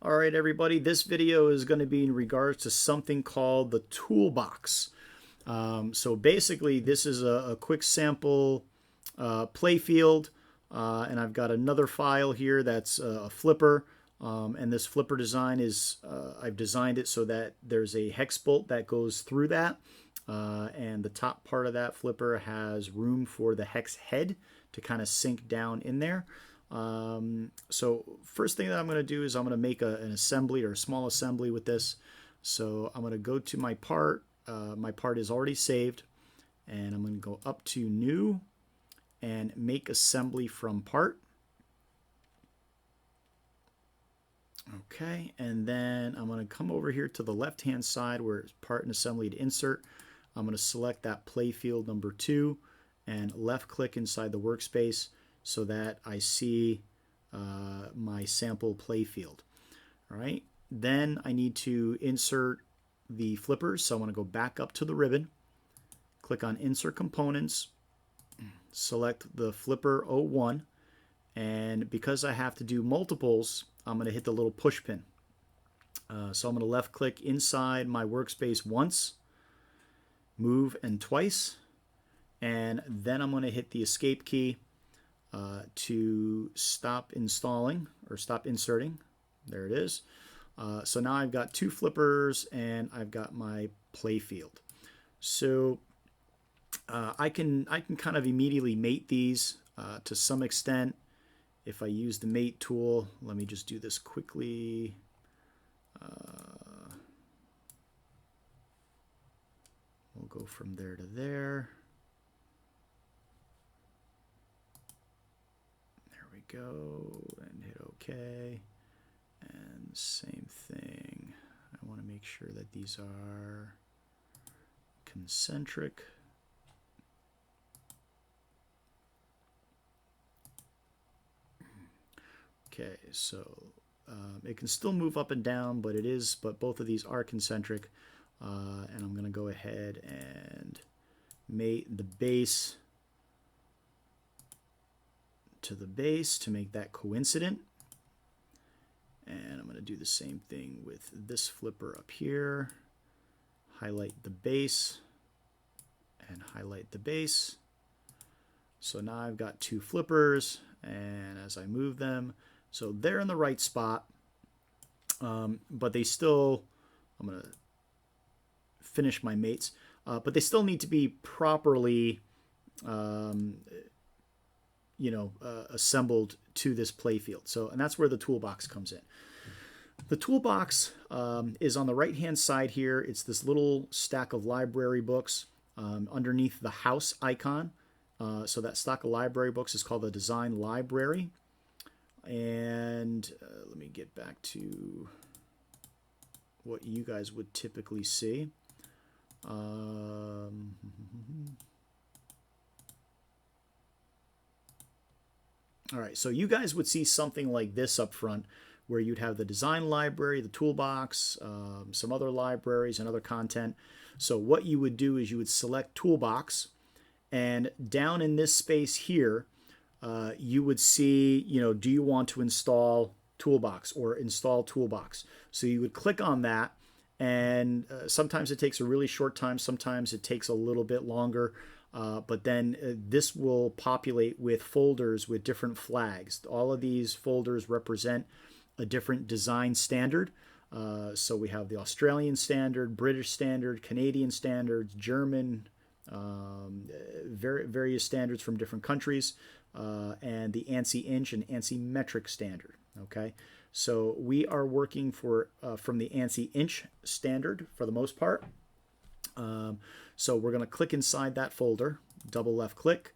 All right, everybody, this video is going to be in regards to something called the Toolbox. So basically, this is a quick sample play field, and I've got another file here that's a flipper. And this flipper design is, I've designed it so that there's a hex bolt that goes through that. And the top part of that flipper has room for the hex head to kind of sink down in there. So first thing that I'm going to do is I'm going to make an assembly or a small assembly with this. So I'm going to go to my part. My part is already saved, and I'm going to go up to New and Make Assembly from Part. Okay, and then I'm going to come over here to the left-hand side where it's Part and Assembly to Insert. I'm going to select that play field number 2 and left-click inside the workspace so that I see my sample play field. All right, then I need to insert the flippers, so I want to go back up to the ribbon, click on Insert Components, select the flipper 01, and because I have to do multiples, I'm going to hit the little push pin. So I'm going to left-click inside my workspace once, move and twice, and then I'm going to hit the Escape key to stop installing or stop inserting. There it is. So now I've got 2 flippers and I've got my play field. So I can kind of immediately mate these to some extent. If I use the mate tool, let me just do this quickly. We'll go from there to there. Go and hit OK, and same thing. I want to make sure that these are concentric. Okay, so it can still move up and down, but both of these are concentric, and I'm going to go ahead and mate the base to the base to make that coincident. And I'm going to do the same thing with this flipper up here. Highlight the base and highlight the base. So now I've got 2 flippers, and as I move them, so they're in the right spot, but they still, I'm going to finish my mates, but they still need to be properly assembled to this play field. So, and that's where the toolbox comes in. The toolbox is on the right hand side here. It's this little stack of library books underneath the house icon. So that stack of library books is called the design library. And let me get back to what you guys would typically see. All right, so you guys would see something like this up front where you'd have the design library, the toolbox, some other libraries and other content. So what you would do is you would select toolbox, and down in this space here, you would see, do you want to install toolbox or install toolbox? So you would click on that, and sometimes it takes a really short time, sometimes it takes a little bit longer. But then this will populate with folders with different flags. All of these folders represent a different design standard. So we have the Australian standard, British standard, Canadian standards, German, various standards from different countries, and the ANSI inch and ANSI metric standard. Okay, so we are working from the ANSI inch standard for the most part. So we're going to click inside that folder, double left click,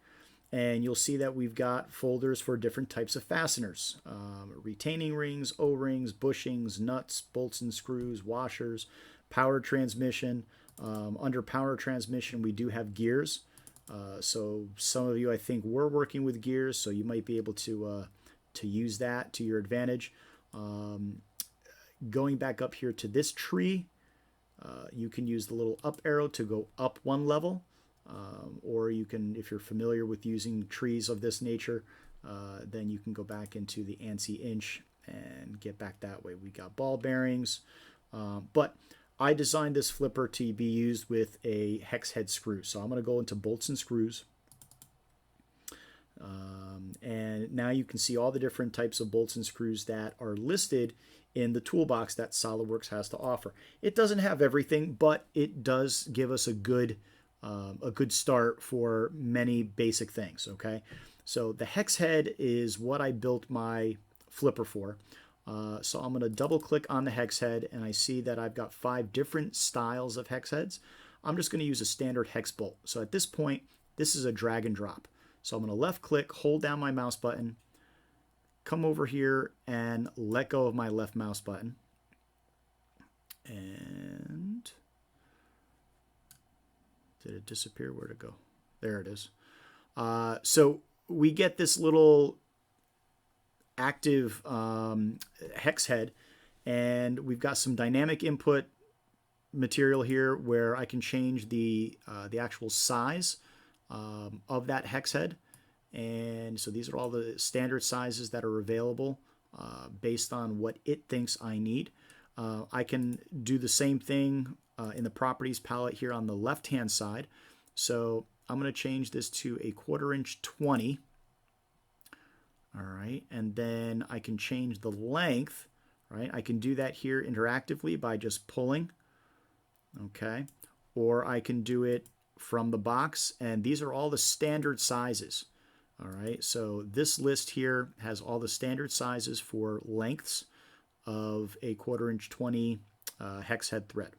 and you'll see that we've got folders for different types of fasteners. Retaining rings, O-rings, bushings, nuts, bolts and screws, washers, power transmission. Under power transmission, we do have gears. So some of you, I think, were working with gears, so you might be able to use that to your advantage. Going back up here to this tree, you can use the little up arrow to go up 1 level, or you can, if you're familiar with using trees of this nature, then you can go back into the ANSI inch and get back that way. We got ball bearings, but I designed this flipper to be used with a hex head screw. So I'm going to go into bolts and screws. And now you can see all the different types of bolts and screws that are listed in the toolbox that SolidWorks has to offer. It doesn't have everything, but it does give us a good start for many basic things. Okay, so the hex head is what I built my flipper for. So I'm going to double click on the hex head, and I see that I've got 5 different styles of hex heads. I'm just going to use a standard hex bolt. So at this point, this is a drag and drop. So I'm going to left click, hold down my mouse button, come over here and let go of my left mouse button. And did it disappear? Where'd it go? There it is. So we get this little active hex head, and we've got some dynamic input material here where I can change the actual size of that hex head. And so these are all the standard sizes that are available based on what it thinks I need. I can do the same thing in the properties palette here on the left hand side. So I'm going to change this to a 1/4 inch 20. All right, and then I can change the length. Right, I can do that here interactively by just pulling. Okay, or I can do it from the box, and these are all the standard sizes. All right, so this list here has all the standard sizes for lengths of a 1/4 inch 20 hex head thread.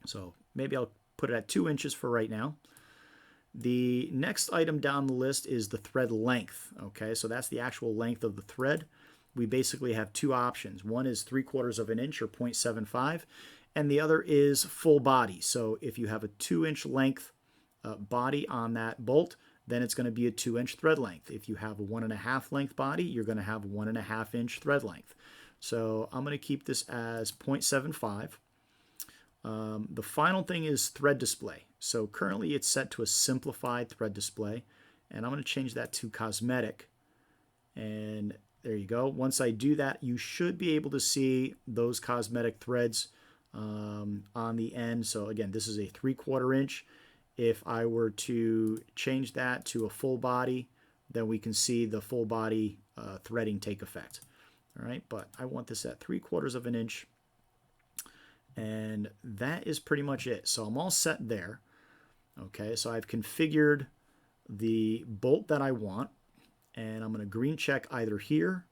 So maybe I'll put it at 2 inches for right now. The next item down the list is the thread length. Okay, so that's the actual length of the thread. We basically have 2 options. One is 3/4 of an inch or 0.75, and the other is full body. So if you have a 2 inch length body on that bolt, then it's going to be a 2 inch thread length. If you have a 1.5 length body, you're going to have 1.5 inch thread length. So I'm going to keep this as 0.75. The final thing is thread display. So currently it's set to a simplified thread display, and I'm going to change that to cosmetic. And there you go. Once I do that, you should be able to see those cosmetic threads on the end. So again, this is a 3/4 inch. If I were to change that to a full body, then we can see the full body threading take effect. All right, but I want this at 3/4 of an inch. And that is pretty much it. So I'm all set there. Okay, so I've configured the bolt that I want, and I'm going to green check either here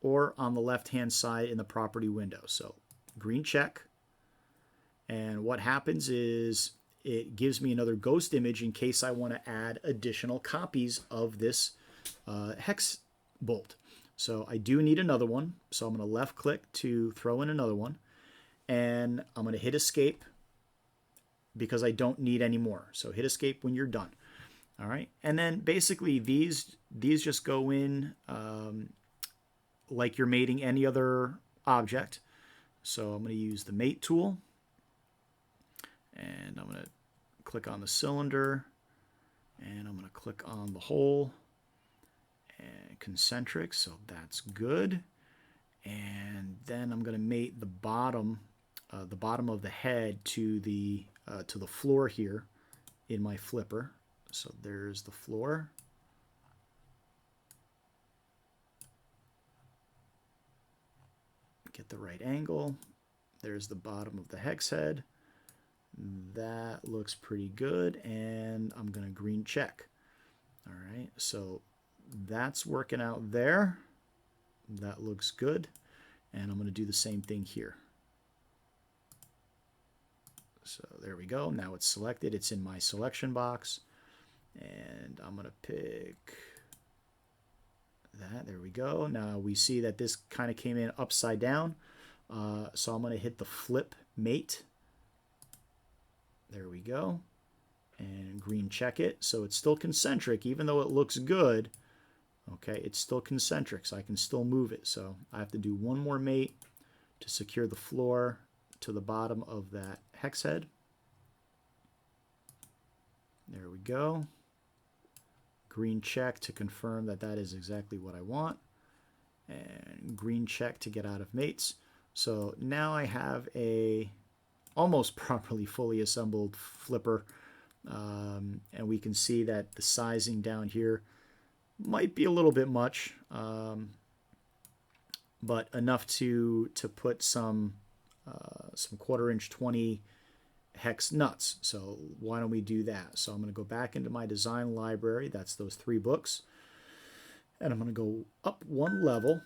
or on the left-hand side in the property window. So green check. And what happens is it gives me another ghost image in case I want to add additional copies of this hex bolt. So I do need another one. So I'm going to left click to throw in another one. And I'm going to hit escape because I don't need any more. So hit escape when you're done. All right. And then basically these just go in like you're mating any other object. So I'm going to use the mate tool. And I'm going to click on the cylinder, and I'm going to click on the hole and concentric, so that's good. And then I'm going to mate the bottom of the head to the floor here in my flipper. So there's the floor. Get the right angle. There's the bottom of the hex head. That looks pretty good, and I'm going to green check. All right, so that's working out there. That looks good, and I'm going to do the same thing here. So there we go. Now it's selected. It's in my selection box, and I'm going to pick that. There we go. Now we see that this kind of came in upside down, so I'm going to hit the flip mate. There we go, and green check it. So it's still concentric, even though it looks good. Okay, it's still concentric, so I can still move it. So I have to do one more mate to secure the floor to the bottom of that hex head. There we go. Green check to confirm that that is exactly what I want. and green check to get out of mates. So now I have a almost properly fully assembled flipper, and we can see that the sizing down here might be a little bit much, but enough to put some 1/4" 20 hex nuts. So why don't we do that? So I'm going to go back into my design library. That's those 3 books. And I'm going to go up 1 level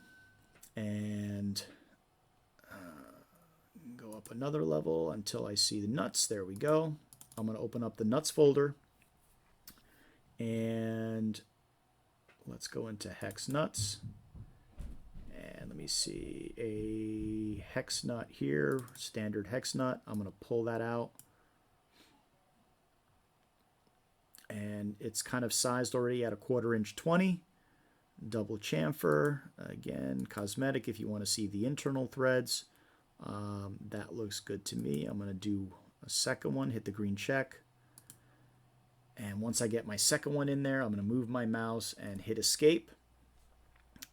and go up another level until I see the nuts. There we go. I'm going to open up the nuts folder. And let's go into hex nuts. And let me see, a hex nut here, standard hex nut. I'm going to pull that out. And it's kind of sized already at 1/4" 20. Double chamfer, again, cosmetic if you want to see the internal threads. That looks good to me. I'm going to do a second one, hit the green check. And once I get my second one in there, I'm going to move my mouse and hit escape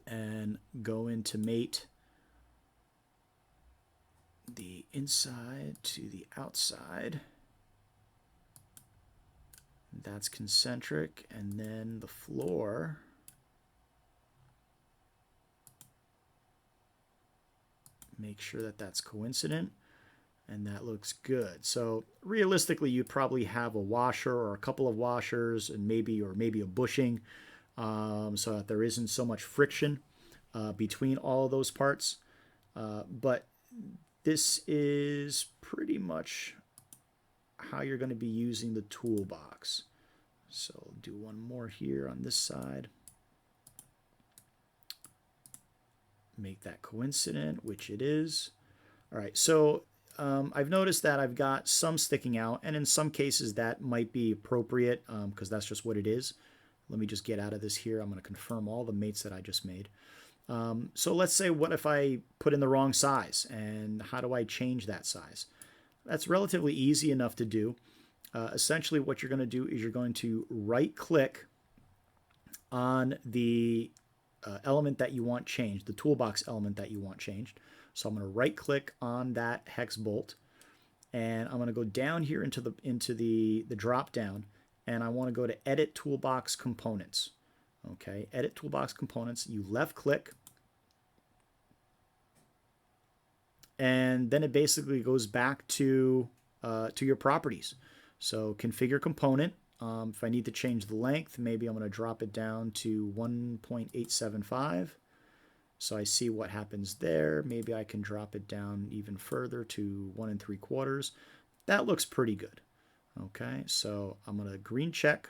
and go into mate the inside to the outside. That's concentric, and then the floor make sure that that's coincident, and that looks good. So realistically, you'd probably have a washer or a couple of washers, and maybe a bushing, so that there isn't so much friction between all of those parts. But this is pretty much how you're going to be using the toolbox. So I'll do one more here on this side. Make that coincident, which it is. All right, so I've noticed that I've got some sticking out, and in some cases that might be appropriate because that's just what it is. Let me just get out of this here. I'm going to confirm all the mates that I just made. So let's say, what if I put in the wrong size, and how do I change that size? That's relatively easy enough to do. Essentially what you're going to do is you're going to right click on the element that you want changed, the toolbox element that you want changed. So I'm going to right click on that hex bolt, and I'm going to go down here into the drop down, and I want to go to edit toolbox components. Okay, edit toolbox components. You left click, and then it basically goes back to your properties. So configure component. If I need to change the length, maybe I'm going to drop it down to 1.875. So I see what happens there. Maybe I can drop it down even further to 1 3/4. That looks pretty good. Okay, so I'm going to green check.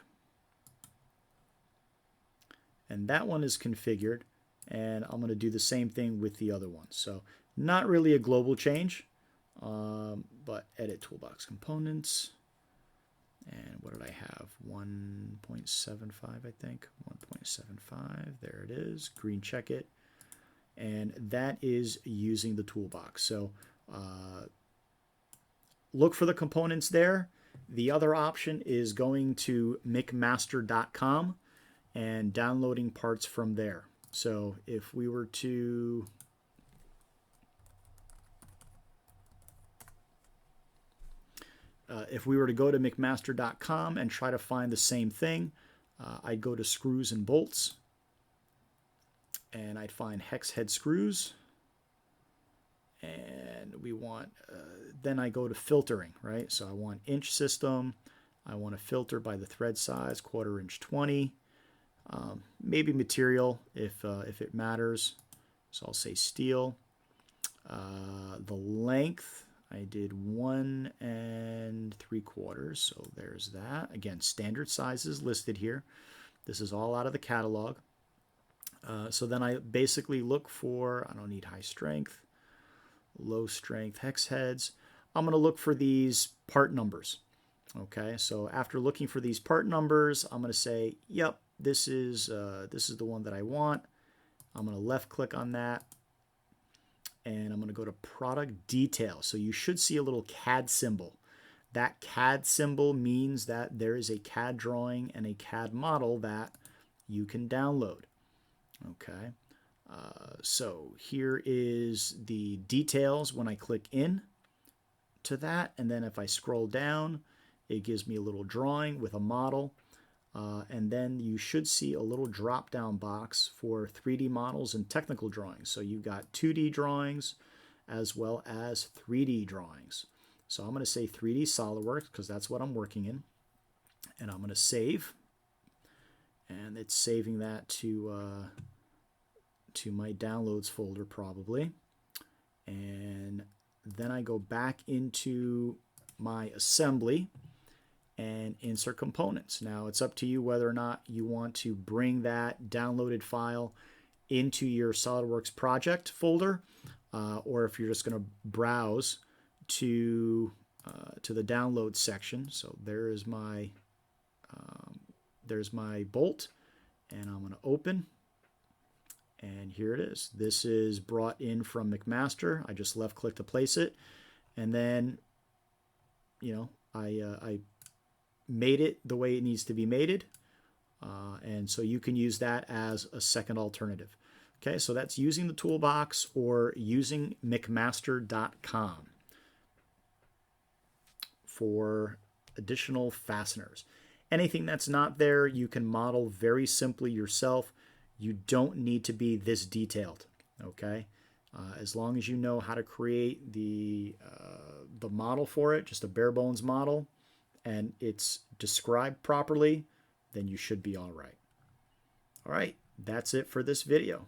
And that one is configured. And I'm going to do the same thing with the other one. So not really a global change, but edit toolbox components. And what did I have? 1.75, I think. 1.75. There it is. Green check it. And that is using the toolbox. So look for the components there. The other option is going to mcmaster.com and downloading parts from there. So if we were to go to mcmaster.com and try to find the same thing, I'd go to screws and bolts, and I'd find hex head screws, and we want, then I go to filtering, right? So I want inch system, I want to filter by the thread size, 1/4" 20, maybe material if it matters, so I'll say steel. The length, I did 1 3/4, so there's that. Again, standard sizes listed here. This is all out of the catalog. So then I basically look for, I don't need high strength, low strength hex heads. I'm going to look for these part numbers. Okay, so after looking for these part numbers, I'm going to say, yep, this is the one that I want. I'm going to left click on that, and I'm going to go to product detail. So you should see a little CAD symbol. That CAD symbol means that there is a CAD drawing and a CAD model that you can download. Okay, So here is the details when I click in to that, and then if I scroll down, it gives me a little drawing with a model, and then you should see a little drop down box for 3D models and technical drawings. So you've got 2D drawings as well as 3D drawings. So I'm going to say 3D SolidWorks because that's what I'm working in, and I'm going to save, and it's saving that to my downloads folder probably. And then I go back into my assembly and insert components. Now it's up to you whether or not you want to bring that downloaded file into your SolidWorks project folder, or if you're just going to browse to the download section. So there's my bolt, and I'm going to open. And here it is. This is brought in from McMaster. I just left click to place it. And then, I made it the way it needs to be mated. And so you can use that as a second alternative. Okay, so that's using the Toolbox or using McMaster.com for additional fasteners. Anything that's not there, you can model very simply yourself. You don't need to be this detailed, okay? As long as you know how to create the model for it, just a bare bones model, and it's described properly, then you should be all right. All right, that's it for this video.